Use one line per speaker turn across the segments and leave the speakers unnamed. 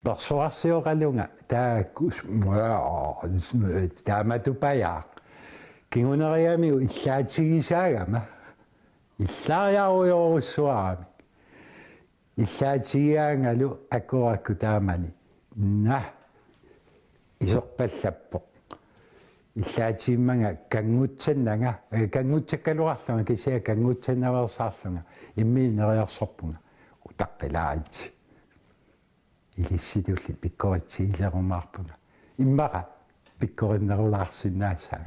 Persuasioqalunga taamatupaya kinguneriami illaatigisaagama illaariaruyorussuarami illaatigiaangalu akkurakku taamani na isorpallappoq illaatiimmanga kangutsannanga kangutsakkaluarlunga kisia kangutsannaversaarlunga immiineriorsorpunga utaqqilaaritsi ilissitulli pikkoratsiilerumaarpunga immaqa pikkorinnerulaarsinnaassaa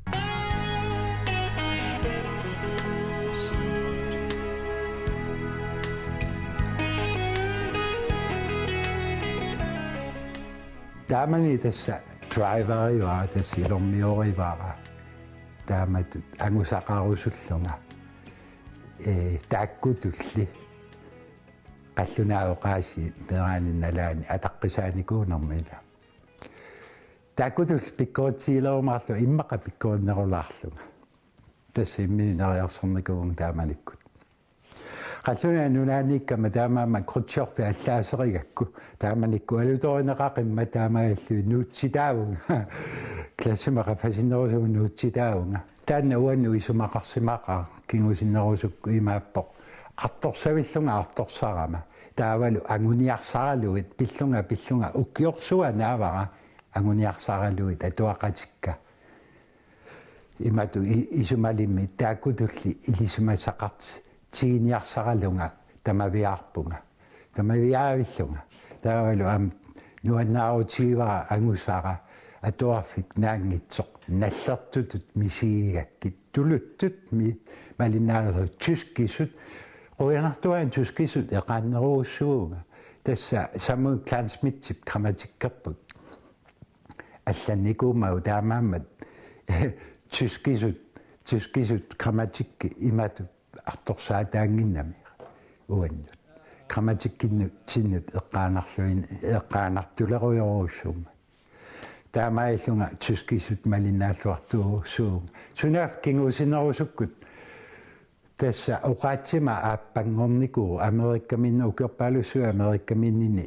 taamani tassa driveriva tassi ilormiorivara taamatut angusaqarusullunga taakkutulli qallunaaoqaasi meraaninnalaani ataqqisaanikkuunermila taakkutul pikkoratsiilerumaarlu immaqa pikkorinnerulaarlunga tassi immiineriorsornikuun taamanikkut qalluna nunaanikkama taamaama krutsorfi allaaserigakku taamanikku alutorineqaqimma taamaallu nuutsitaavunga klassumaka fasinnerusugu nuutsitaavunga taanna uannu isumaqarsimaqaa kingusinnerusukku imaappoq artorsavillunga artorsarama taavalu anguniarsaraluit pillunga ukkiorsuga naavara anguniarsaraluit atuaqatikka imatu isumalimmi taakkutulli ilisumassaqarti tiiniarsaralunga tamaviarpunga tamaviaavillunga taavalu nuannaarutiivara angusara atuarfik naangitsoq nallertutut misigigakkit tuluttut malinnaaleru tyskisut qoyanartuan tyskisut eqaanneruussuuga tassa samu klansmitsip grammatikkerput allanikuumau taamaammat tyskisut grammatikki imatu artorsaataanginnami uannut grammatikkinnut tinnut eqqaanartuleruyoruussuuma taamaillunga tyskisut malinnaalluartuusuunga sunaaf kingusinerusukkut tassa uqaatsima aappangornikuu amerikkaminna ukerpaalussu amerikkaminnini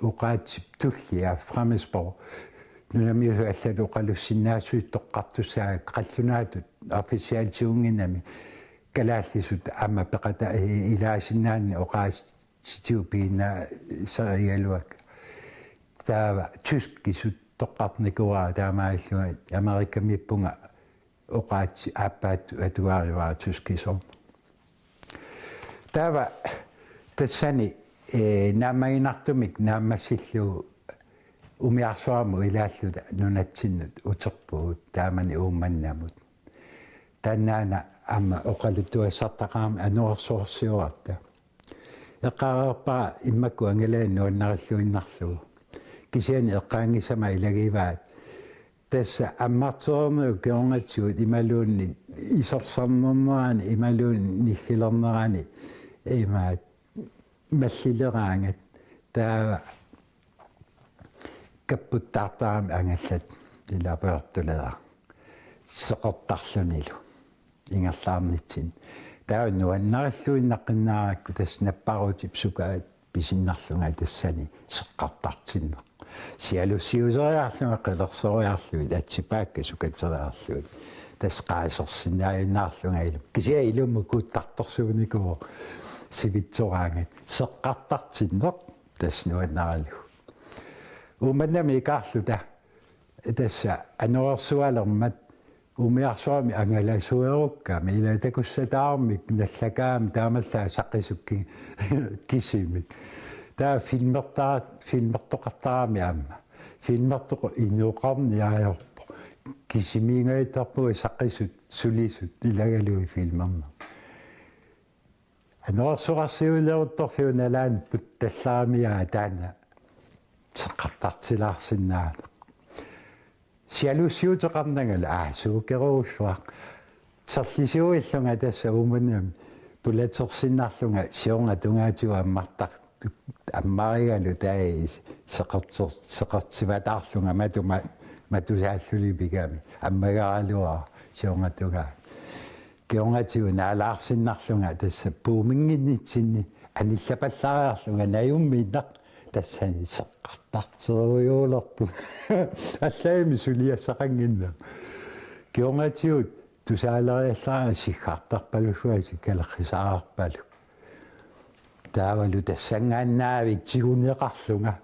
uqaatsip tullia fremmedsprog nunamiusu allalu qalussinnaassuit qallunaatut officiaaltiunginami kalaallisut amma peqata ilaasinnaanni oqaassitiupiina serialuak taava tyskisut toqqarnikuaa taamaallua amerikkamippunga oqaatsi aappaat atuaarivaa tyskisor taava tassani naammaginartumik naammassillu umiarsuarmu ilaalluta nunatsinnut uterpuut taamani uummannamut tannaana amma oqaluttuassartaqaarmi anuarsuarsiuarta eqqaarerpaa immakku angalaannu nuannarilluinnarlugu kisiani eqqaangisama ilagivaat tassa ammarternernu keorngatsut imaluunni isorsarnernerani imaluunni niffilernerani imaat mallileraangat taava kapputtaartaarami angallat ilapeortulera seqertarlunilu ingerlaarnitsin taava nuannarilluinnaqqinnaaraakku tass napparutip sukaat pisinnarlunga tassani seqqartartinneq sialussiuseriarlunga qilersoriarluit atsipaakka sukateriarluit tass qaasersinnaayunnaarlunga ilum kisia ilumu kuuttartorsuunikuu sivitsoraangat seqqartartinneq tass nuannarillu uumannami ikaarluta tassa anuarsualermat umiarsuami angalasuerukkaami ilatakussataarmik nallakaami taamallaa saqisukki kisimik taa filmertoqartarami amma filmertoqo inuuqarniaajorpo kisimiingaittarpu saqisut sulisut ilagalui filmerna anuarsuqarsiuleruttorfiunalaan puttallaamiaa taana seqqartartilaarsinnaana sialussiuteqarnangala suukeruussuaq serlisuillunga tassa uumannami pulatersinnarlunga siornga tungaatigu ammartaq ammarigalu taai seqertivataarlunga matusaallulipikami ammagaaralua siornga tunga keorngatigu naalaarsinnarlunga tassa puuminginnitsinni anillapallariarlunga najummiinnaq tassani seqqa qattarterujuulerpu аллаами сулиассақангинна кионгатиут тусаалериаллаа сиггартарпалусуаси калеррисаарпалу таавалу тассангааннаавит сигунеқарлунга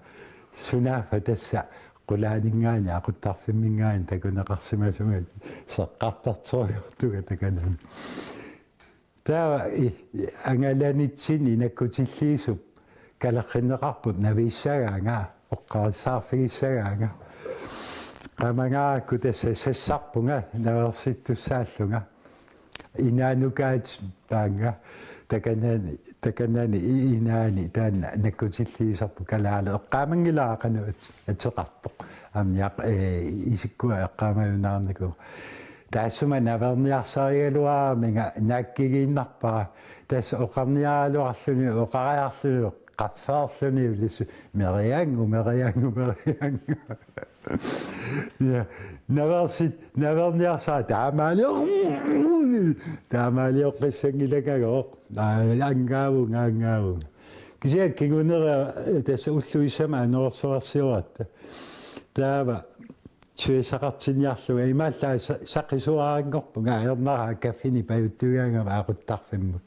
сунаафа тасса qulaaninggaani aquttarfimmingaani takuneqarsimasuga seqqartartoriortuga takanami taava angalanitsini nakkutilliisup kalerrineqarput naviissagaanga oqqarissaarfigissagaanga qamagaakku tassa sassarpunga naversittussaallunga inaanukaat paanga takanani inaani taanna nakkutilliisarpu kalaale eqqaamangilaaqanu atseqartoq amniaq isikkua eqqaamayunaarniku taassuma naverniarsarigaluaarminga naakkigiinnarpara tass oqarniaraaluarluni oqariarluni qaffearluni ulissu meriangu ja naverniarsaa taamaaliоққиссангилагагоо ангаавун кися кигунера тасса уллуисама анерсуарсиуратта таава чуисақартинниарлуга имааллаа саққисуаангорпунга аернара каффини паюттугаангама ақуттарфиммут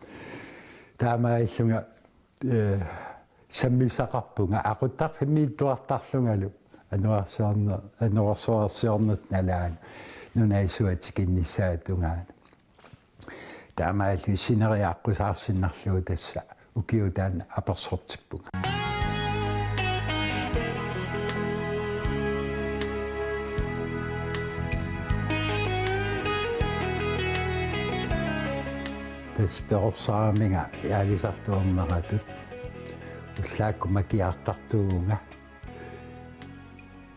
таамаиллунга саммисақарпунга ақуттарфиммииттуартарлунгалу ануарсуарсиорнут налаан нунаисуатикиннissaатунгаан таамаалли синериааққусаарсиннарлугу тасса укиутаан аперсортиппуга тас перорсараминга яалисартуарнератут уллаакку макиартартуугунга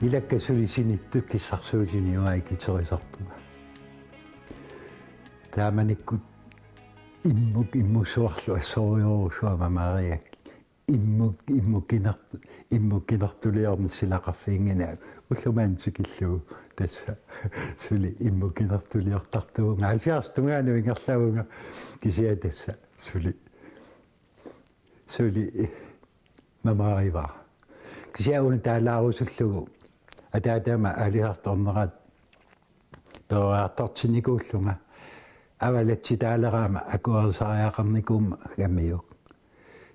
илаккасулисинитту киссарсуутиниуа икитерисарпуга тааманиккут иммусуарлу ассориорусуама мариак иммуккинартулиорни силақарфиингина уллумаантикиллугу тасса сули иммуккинартулиортартуунга алфиарстунгаanu ингерлавунга кисиа тасса сули мамариваа кисиауна таалаарусуллугу атаатама алиарторнерат тоартортиникууллунга авалатситаалераама акуарсариақарникуумма гаммиук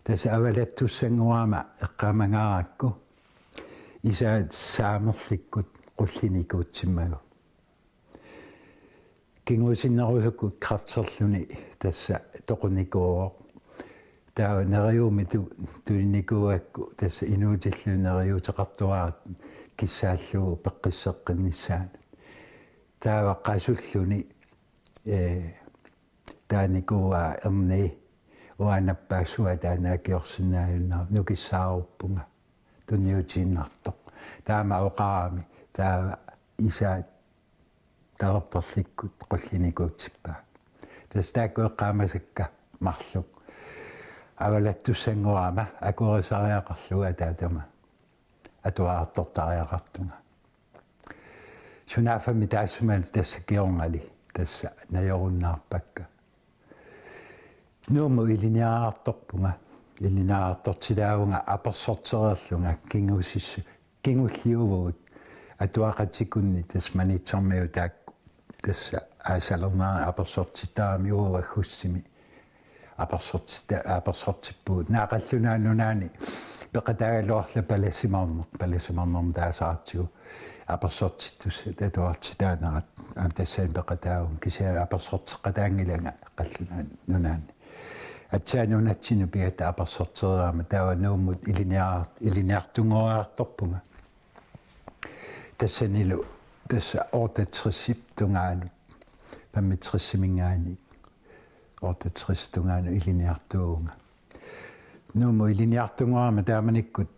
тасса авалаттуссангуаама эққамангааракку исаат саамерликкут qullinikуутсиммагу кингусиннерусукку крафтерлуни тасса тоқуникуоо таа нериуми тулиникуакку тасса инуутиллунериутеқартуаат киссааллугу пеққиссеққиннissaан таава қасуллуни тааникуа эрни уанаппаасуа таанаакиорсинааюннаа нукиссааруппунга туниутииннартоқ таама оқарами таава исаат тарапперликкут qullinikуутсиппаа тастааккуэққаамасакка марлук авалаттуссангуаама акуарисариақарлуга таатама атуаартортариақартунга сунаафами таассумаан тасса киорнgali тасса наёруннаарпакка нууму илиниаарторпунга илиниаартортилаагунга аперсортерерлунга кингуллиувгут атуақатикунни тасманитсэрмиу таакку тасса аасалернаа аперсортитаами ууваггуссими аперсортиппуут наақаллунаанунаани пеқатаагалуарла паласимарнерм таасаартигу аперсортиттусса татуартитаанерат тассаан пеқатаагун кисиа аперсортеққатаангиланга қаллунаанунаани атсаанунатсину пиата аперсортераама таава нууммут илиниартунгориарторпунга тассанилу тасса ортатрисип тунгаанут паммитриссимингаани ортатрис тунгаanu илиниартуунга нууму илиниартунгориама тааманиккут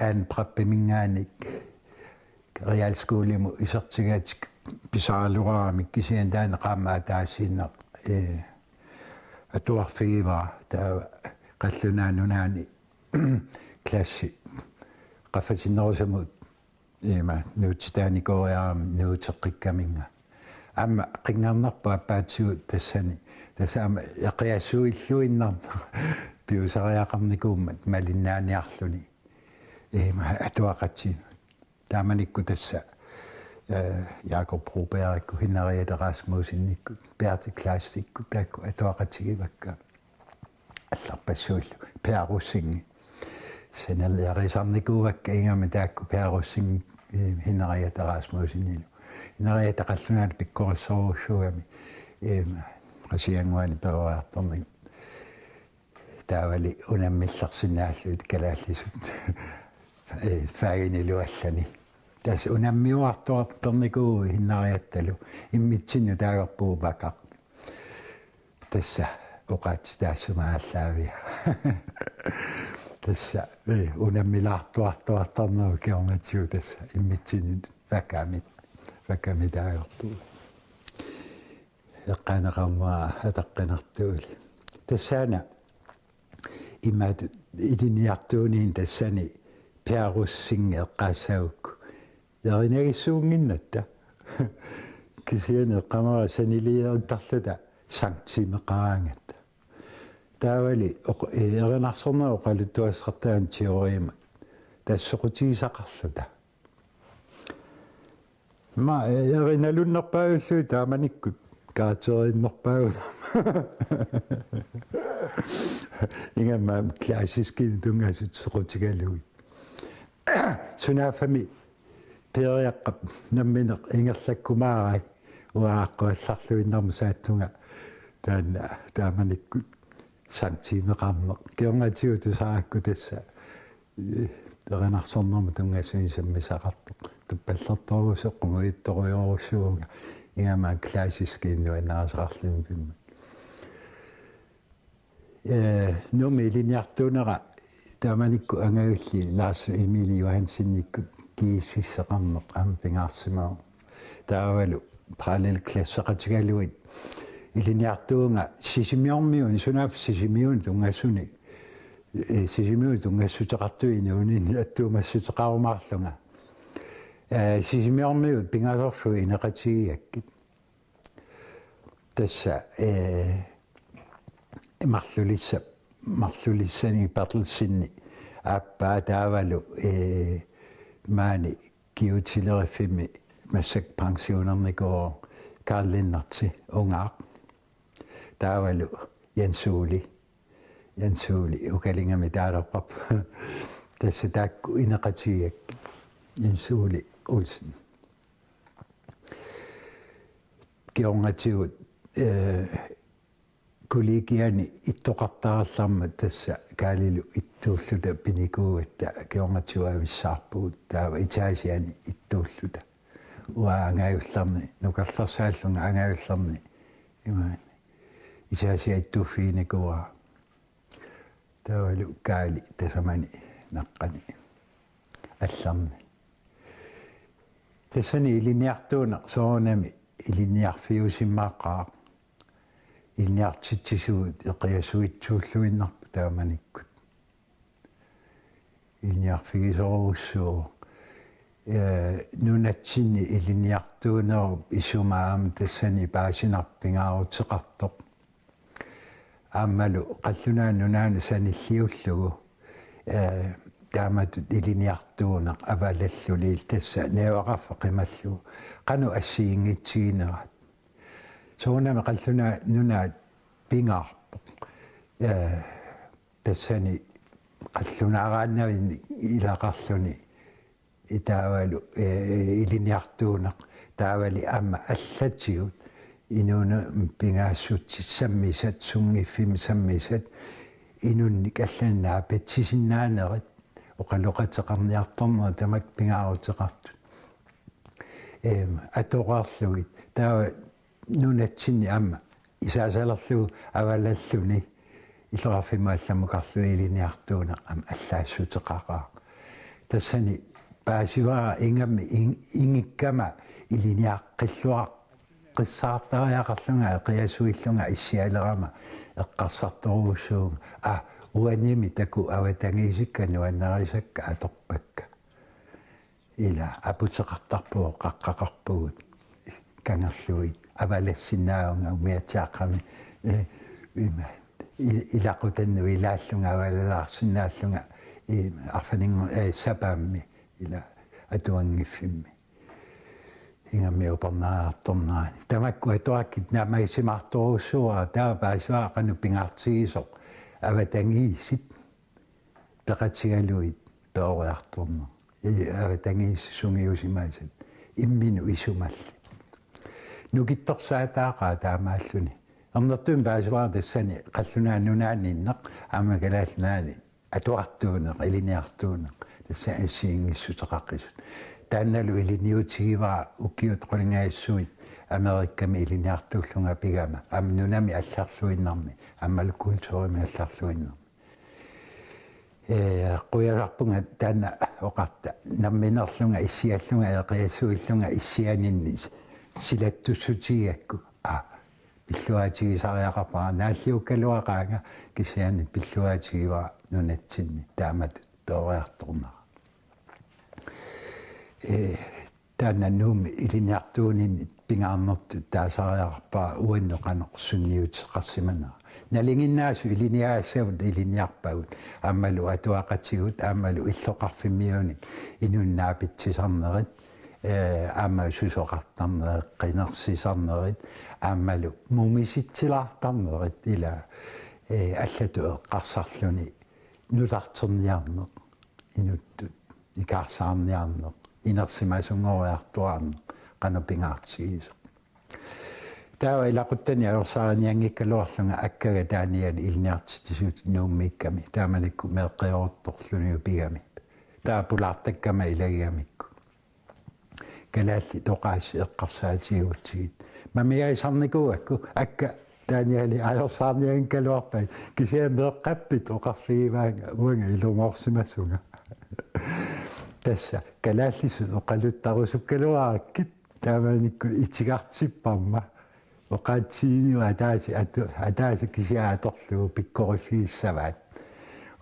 аан праппимингааник реалскуулиму исертигаатик писаалураами кисиан таана qaammaa таасииннақ атуарфигиваа таа қаллунаанунаани класси qafatinnerusамут има нуутитааникориаам нуутеққиккаминга амма қингарнарпа аппаатсуут тассани тассаама яқиассуиллуиннарна пиусариақарникууммат малиннааниарлуни atuaqatsi taamanikku tassa Jakob Broberg Henriette Rasmussennikku Berti Klassikku taakku atuaqatsigivakka алларпассууллу пиаруссинги саналиарисарникуувакка ингами таакку пиаруссинги Henriette Rasmussenилу Henriette qallunaat pikkorissoruussuами qasianguani peruartornik taavali unammillarsinaallut kalaallissut faaginiluallani tas unammiuartuartornikuu Henriettalu immitsinnu taagerpuu vakaq tassa oqaats taassumaallaavia tassa unammilaartuartuartarnuu kiormatsiu tassa immitsinnu vakami taagerpuu eqqaneqarmaa ataqqinartuuli tassana immaatu iliniartuuniin tassani piarussingi eqqaassaukku yarinagissuunginnatta kisiani eqqamara saniliartarluta sankttimeqaraangatta taavali erinarsornaa oqaluttuasqartaan teoriima tassoqutigisaqarluta ma erinalunnerpaagullu taamanikkut kaateriinnerpaagun ingamma klassiski tungasut soqutigaluit sunaafami periaqqap nammineq ingerlakkumaarai uaaqquallarluinnermu saattunga taanna taamanikkut sankttimeqarneq kiorngatiutu saakku tassa erinarsornermu tungasuin sammisaqartoq tuppallertoruuseqquma ittoruyorussuunga ingamma klassiski innuannaasaqarlunpimma numi iliniartuunera taamanikku angagulli Lars Emil Johansennikku kiississeqarneq ampingaarsimaa taavalu parallelklasseqatigaluit iliniartuunga sisimiormiun sunaaf sisimiun tungassuni sisimiun tungassuteqartuini unini attuumassutеqarumaarlunga sisimiormiut pingasorlu ineqatigiakkit tassa marlulissani partelsinni appaa taavalu maani kiutilerifimi massak pensionernikoo Karl-Lennartsi ungaaq taavalu Jens Suuli ukalingami taalerpap tassa taakku ineqatigiakki Jens Suuli Olsen kiorngatigut kollegiani ittoqartarallarma tassa kaalilu ittuulluta pinikuugatta kiorngatiuavissarpuut taava itaasiani ittuulluta uaangajullarni nukallersaallunga angajullarni imaani itaasi ittuuffiinikua taavalu kaali tasamani naqqani алларни тассани илиниартуунеқ соонами илиниарфиусиммааққаа илиниартитсисуут эқиасуитсууллуиннарпу тааманиккут илиниарфигисоруссуу нунатсини илиниартуунеруп исумаама тассани паасинарпингаарутеқартоқ ааммалу қаллунаа нунаану саниллиуллугу тааматут илиниартуунеқ авалаллулиил тасса неуақарфа қималлу қану ассиингитсигинерат соонами қаллунаа нунаат пингаарпо тассани қаллунаарааннавини илақарлуни итаавалу илиниартуунеқ таавали аама аллатигут инуна пингаассутсаммисат сунгиффими саммисат инунник алланнаа патсисиннаанерит оқалоқатеқарниарторнера тамак пингаарутеқартут атоқарлугит таа нунатсинни аама исаасалерлугу авалаллуни илеқарфимаалламукарлуни илиниартуунеқ аама аллаассутеқараа тассани паасивара ингамми ингиккама илиниаққиллуа qissaartariaqarlunga qiasuillunga issialerama eqqarsartoruussuunga uanimi taku avatangiisikkanu annarisakka atorpakka ila aputeqartarpuo qaqqaqarpugut kangerluit avalassinaaunga umiatiaqqami ilaqutannu ilaallunga avalalaarsinnaallunga arfaning sapammi ila atuangifimmi ingami uparnaartornaani tamakku atuakkit naamaisimartorussua taapaasuaa qanupingaartigisoq avatangiisit peqatigaluit peoriartorna avatangiissungiusimaasat imminu isumalli nukittorsaataaqa taamaalluni amnertuun paasuaa tassani qallunaannunaaniinneq aamagalaallnaani atuartuuneq iliniartuuneq tassa assiingissutaqaqqisut taannalu iliniutigivaa ukkiut qolingaissuit amerikkami iliniartuullunga pigama amnunami алларсуиннарми аммалуккултуурими алларсуиннарми quyalarpunga taanna oqarta namminerlunga issiallunga eqiassuillunga issianinnis silattussutigiakku pilluaatigisariaqarpara naalliukkaluaqaanga kisiani pilluaatigiva nunatsinni taamatut peoriartornara taanna nuumi iliniartuuninni pingaarnertu taasariaqarpaa uanneqanoq sunniutеқарсиманера налингиннаасу илиниаассавут илиниарпагут ааммалу атуақатигут ааммалу иллоқарфиммиуни инуннаапитсисарнерит аама сусоқартарнерит қинерсисарнерит ааммалу мумиситсилаартарнерит ила аллату эққарсарлуни нулартерниарнеқ инуттут икаарсаарниарнеқ инерсимасунгориартуарнеқ qanupingaartigiso taava ilaqutani aorsaaniangikkaluarlunga akkaga taaniali ilniartitisuut nuummiikkami taamanikku meeqqioruttorluniu pigami taapulaartakkama ilagiamikku kalaalli toqaassi eqqarsaatigiutsigit mamiaisarnikuakku akka taaniali aorsaaniangikkaluarpai kisia meeqqappit oqarfigivaanga uanga ilumorsimassunga tassa kalaallisut oqaluttarusukkaluarakkit taamanikku itigartsipparma oqaatsiiniu ataasi kisiaatorlugu pikkorifiissavaat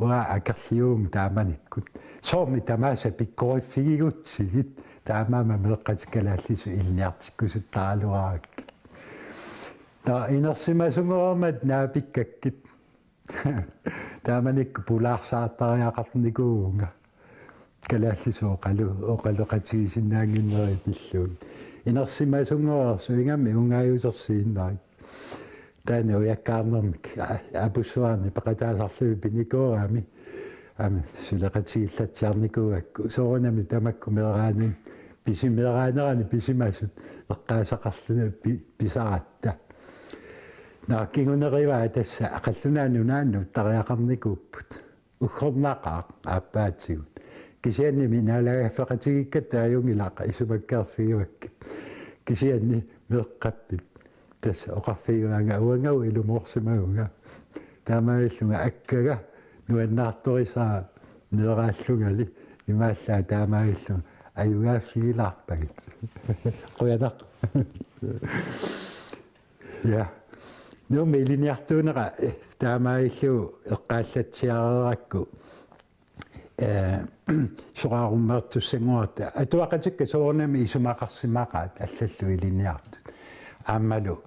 uа акерлиуум тааманиккут соорми тамааса пиккориффигигутсигит таамаама меэккатиккалааллису илниартиккусут таалуаак та инерсимасунгоормат наапиккаккит тааманикку пулаарсаартариақарникуунга калааллису оқалоқатигисиннаангиннери пиллуут инерсимасунгоорсу ингами унгааюсерсииннаак таана уяккаарнэрмик апуссуарни пеқатаасарлуи пиникоорами ами сулеқатигиллатсиарникуакку соорунами тамакку мераанин писимераанерани писимасут эққаасақарлуна писаратта нааккигунериваа тасса ақаллунаанунаанну тариақарникууппут уггорнаақаа ааппаатсигут кисианни миналагаффеқатигикката аюнгилаақа исумаккаарфигивакки кисианни меэққаппит тасса оқарфигуанга уангау илумоорсимагунга таамаиллунга аккага нуаннаарторисаа нерааллугали имааллаа таамаиллун аюгааффигилаарпагит қуянақ я нуми илиниартуунера таамаиллу эққааллатсиареракку сорааруммаартуссангуарта атуақатикка соорнами исумақарсимақаат аллаллу илиниартут ааммалу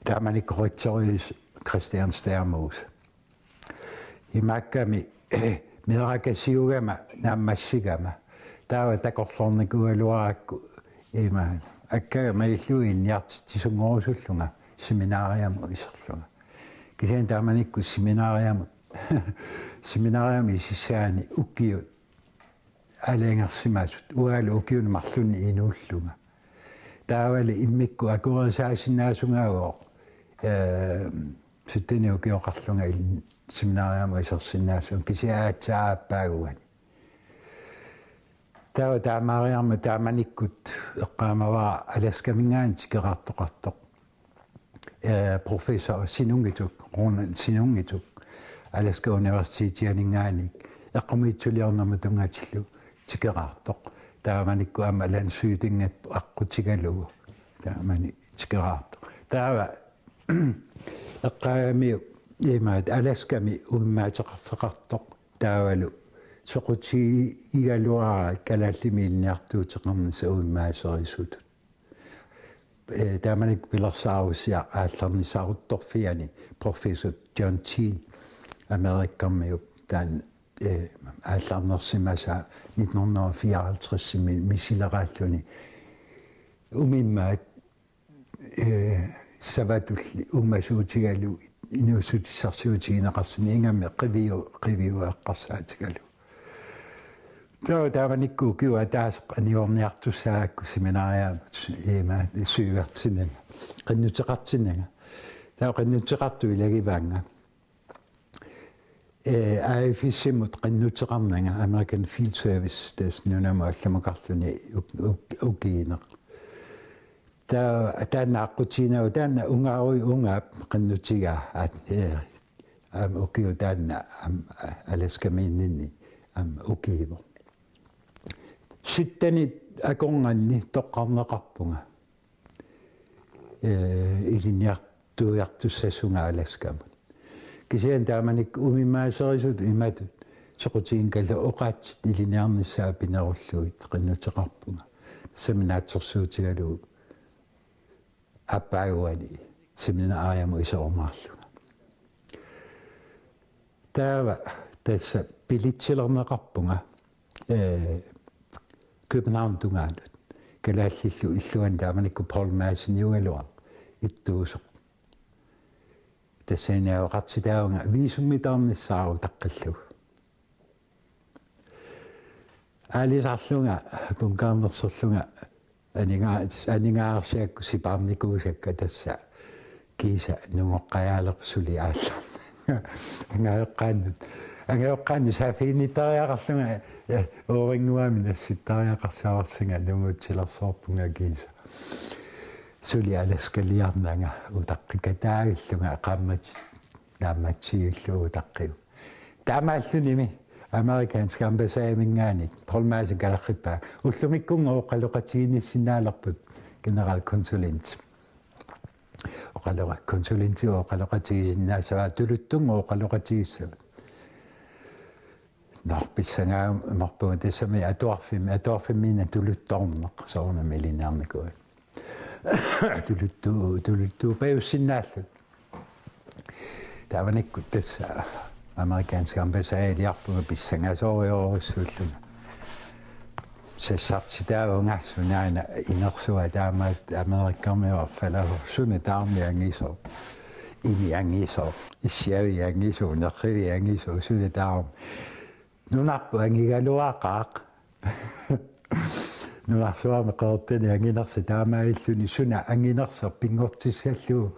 тааманиккоритсериус Christian Stærmos имакками миракасиугама нааммассигама таава такорлорникуалуаракку имаан аккага малиллуинниарти тисунгорусуллунга семинаариаму исерлунга кисиан тааманикку семинаариаму семинаариами исиссаани уккиут аленгерсимаасут уаалу уккиуни марлунни инууллунга таавали иммикку акуерисаасиннаасунгаавоо суттини укиоқарлунга ил семинаариаму исерсиннаасун кисиаатсааппаагуани таава таамаариарма тааманиккут эққаамаваа аласкамингаан тикеқартоқартоқ профессор синунгитук Ronald Sinungituk Alaska Universitetianingaanik eqqumitssuliornerma tungatillu tikeraartoq taamanikku amma lansuutingappu aqqutigalugu taamani tikeraartoq taava eqqaamiu imaat Alaskami uimmaatеқарфеқартоq taavalu soqutigaluara kalaallimiilniartuuteqarni sauimmaaseriisut taamanik pilersaarusia aallarnisaruttorfiani professor John Thiel Amerikkammiup taan ааллаарнерсимаса 1954 мисилерааллуни умиммаат саватулли умасуутигалу инуусутиссарсуутигинеқарсини ингамми қивиуаққарсаатигалу тааваникку киуа таас аниорниартуссаакку семинаариа има сювертиннга qinnuteqartinnaga taa qinnuteqartu ilagivanga AFISimut qinnuteqarnanga American Field Service tasnunama allamaqarluni ukiineq taannaaqqutina taanna ungaarui ungaap qinnutiga ukiu taanna alaskamiinninni ukiivo sittani akornganni toqqarneqarpunga iliniartuiartussasunga alaskamun kisian taamanik umimaaserisut imatut soqutiing kala oqaatsit iliniarnissaa pinerulluit qinnuteqarpunga seminaatsorsuutigalu appaaguani seminaariamu isormaarluga taava tassa pilitsillerneqarpunga København tungaalut kalaallilu illuan taamanikku Paul Massiniugalua ittuusoq тассааниаоқартитаунга висуммитаарниссаару таққиллу алисарлунга пункаарнерсерлунга анигаарсиакку сипаарникуусакка тасса киса нунгоққаяалерсули аалларна ангаеққаанни саафиинитариақарлунга орингуами насситтариақарсаарсинга нунгутсилерсоорпунга киса сули аласкалиарнага утаққикатаагиллунга ақаммат нааматсииллуу утаққиу таамааллуними американsk амбассаамингаани полмаасин калаққиппаа уллумиккунга оқалоқатигиниссинаалерпут генералконсулент оқалоқаконсулентиу оқалоқатигисиннаасаа тулуттунга оқалоқатигиссават нарписсангаа марпуа тассами атуарфиммина тулутторнеқ соорна милинаарникуа тулутту паюссиннааллут тааваникку тасса американsk амбассаалиарпуга писсангасоориоруссууллуга сассартитаавунгассунаана инерсуа таамаат америккармиуарфалахорсуна таармиангисоо иниангисоо иссиавиангисоо нерривиангисоо суна таарм нунарпу ангигалуаақаақ нунарсуарме қеэртани ангинерса таамаиллуни суна ангинерсер пингортиссаллуу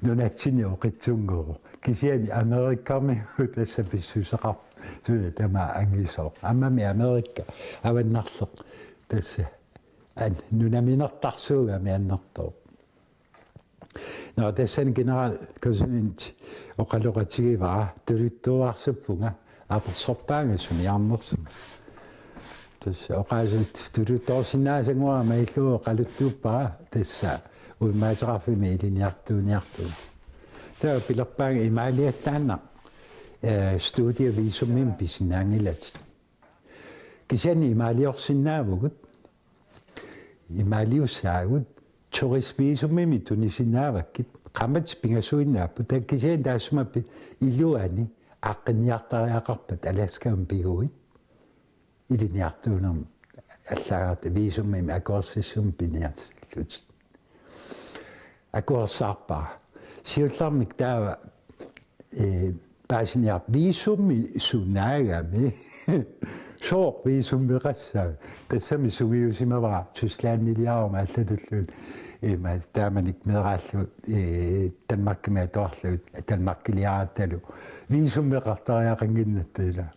нунатсини оқитсунгоо кисиани америккармиу тасса писсусеқар суна тама ангисоо аммами америкка аваннарлеқ тасса ан нунаминертарсуугами аннертоо но тассан генерал консулент оқалоқатигиваа тулуттуарсуппунга аперсорпаанга суниарнерсу тасса оқаасут тулутторсинаасангуа маиллуу қалуттууппаа тасса уимаатеқарфими илиниартууниарту таа пилерпаанга имаалиаллаана студиависуммим писинаангилат кисани имаалиорсинаавгут имаалиуссаагут туриствисуммими тунисинааваккит qammat pingasuinnaappu takkiseen taasumappi iluani аққинниартариақарпат аласкаам пигуит илиниартуунерм аллаагаарта висуммими акорсиссум пиниартиллут акорсаарпаа сиуллармик таава паасиниар висумми сунаагами шоқ висуммеқассаа тассами сугиусимавара туслааннилиарма аллатуллуут има тааманик мерааллу Danmarkкими атуарлуут Danmarkкилиараталу висуммеқартариақангиннаттаила